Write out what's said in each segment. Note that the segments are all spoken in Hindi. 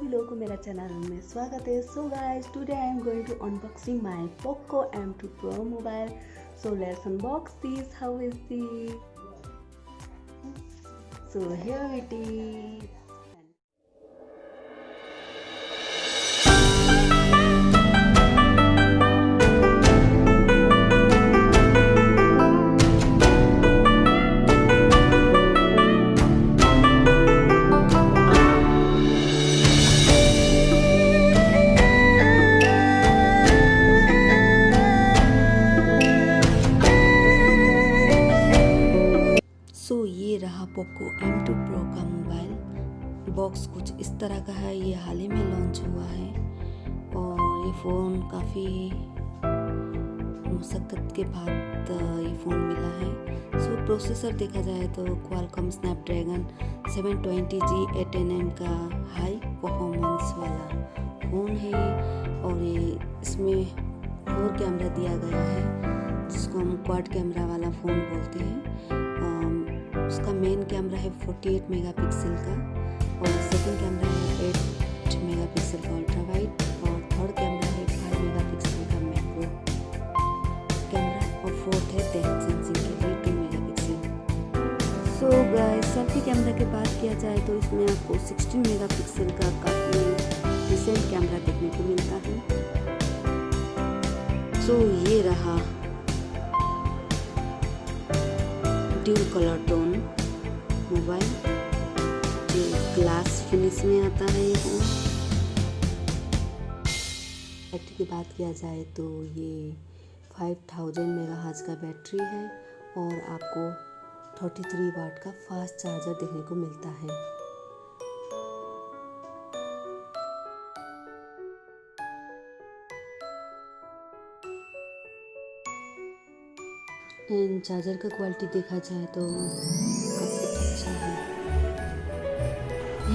सभी लोगों को मेरा चैनल में स्वागत है। So guys, today I am going to unboxing my Poco M2 Pro mobile. So let's unbox this. How is this? So here it is. ये रहा पोको M2 Pro का मोबाइल। बॉक्स कुछ इस तरह का है। ये हाल ही में लॉन्च हुआ है और ये फ़ोन काफ़ी मुशक्क़त के बाद ये फ़ोन मिला है। सो प्रोसेसर देखा जाए तो क्वालकॉम स्नैपड्रैगन 720G 8nm का हाई परफॉर्मेंस वाला फ़ोन है और ये इसमें 4 कैमरा दिया गया है जिसको हम क्वाड कैमरा वाला फ़ोन बोलते हैं। उसका मेन कैमरा है 48 मेगापिक्सल का और सेकंड कैमरा है 8 मेगापिक्सल का अल्ट्रा वाइड और थर्ड कैमरा है 5 मेगापिक्सल का मैक्रो कैमरा और फोर्थ है डेप्थ सेंसिंग के लिए 2 megapixel. So guys, selfie camera की बात किया जाए तो इसमें आपको 16 मेगापिक्सल का काफ़ी डिसेंट कैमरा देखने को मिलता है। सो ये रहा ड्यूल कलर टोन मोबाइल जो ग्लास फिनिश में आता है। ये फोन बैटरी की बात किया जाए तो ये 5000 मेगाहर्ट्ज़ का बैटरी है और आपको 33 वाट का फास्ट चार्जर देखने को मिलता है। एंड चार्जर का क्वालिटी देखा जाए तो काफ़ी अच्छा है।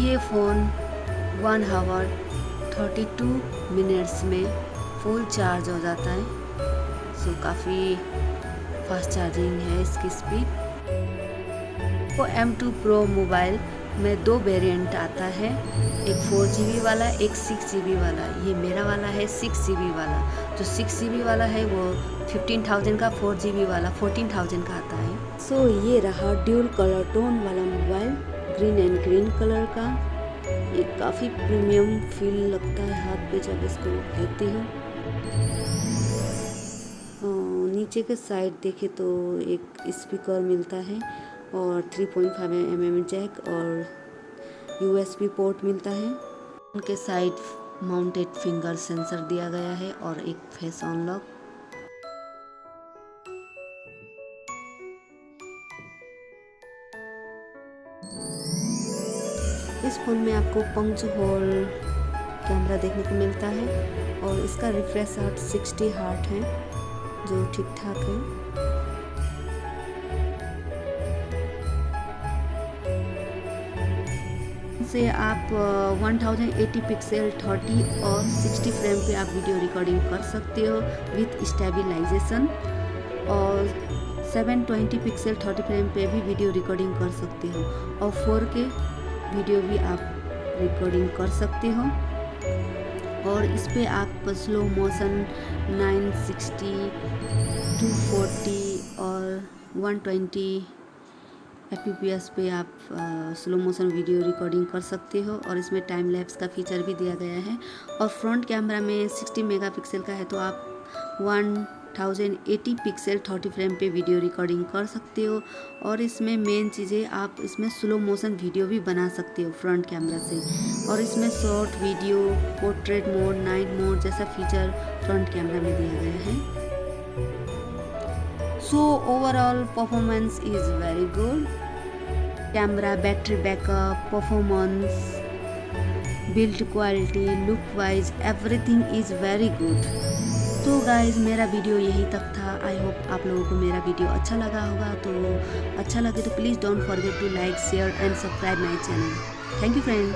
ये फ़ोन 1 आवर 32 मिनट्स में फुल चार्ज हो जाता है। सो काफ़ी फास्ट चार्जिंग है इसकी स्पीड। वो M2 Pro मोबाइल में 2 वेरिएंट आता है, एक 4GB वाला, एक 6GB वाला। ये मेरा वाला है 6GB वाला। जो 6GB वाला है वो 15,000 का, 4GB वाला 14,000 का आता है। सो ये रहा ड्यूल कलर टोन वाला mobile, green and green colour का। ये काफ़ी प्रीमियम फील लगता है हाथ पे जब इसको लेती हूँ। नीचे के साइड देखे तो एक स्पीकर मिलता है और 3.5mm जैक और USB पोर्ट मिलता है। उनके साइड माउंटेड फिंगर सेंसर दिया गया है और एक फेस अनलॉक। इस फोन में आपको पंच होल कैमरा देखने को मिलता है और इसका रिफ्रेश रेट 60 हर्ट्ज है जो ठीक ठाक है। से आप 1080 पिक्सल 30 और 60 फ्रेम पे आप वीडियो रिकॉर्डिंग कर सकते हो विथ स्टेबलाइजेशन और 720 पिक्सल 30 फ्रेम पे भी वीडियो रिकॉर्डिंग कर सकते हो और 4K वीडियो भी आप रिकॉर्डिंग कर सकते हो। और इस पे आप स्लो मोशन 960, 240 और 120 fps पे आप स्लो मोशन वीडियो रिकॉर्डिंग कर सकते हो और इसमें टाइम लैप्स का फीचर भी दिया गया है। और फ्रंट कैमरा में 60 मेगापिक्सल का है तो आप 1080 पिक्सल 30 फ्रेम पे वीडियो रिकॉर्डिंग कर सकते हो। और इसमें मेन चीज़ें आप इसमें स्लो मोशन वीडियो भी बना सकते हो फ्रंट कैमरा से। और इसमें short video, portrait mode, night mode जैसा फीचर फ्रंट कैमरा में दिया गया है। So overall performance is very good. Camera, battery backup, performance, build quality, look wise, everything is very good. तो गाइज, मेरा वीडियो यही तक था। आई होप आप लोगों को मेरा वीडियो अच्छा लगा होगा। तो अच्छा लगे तो please don't forget to like, share and subscribe my channel. Thank you friend.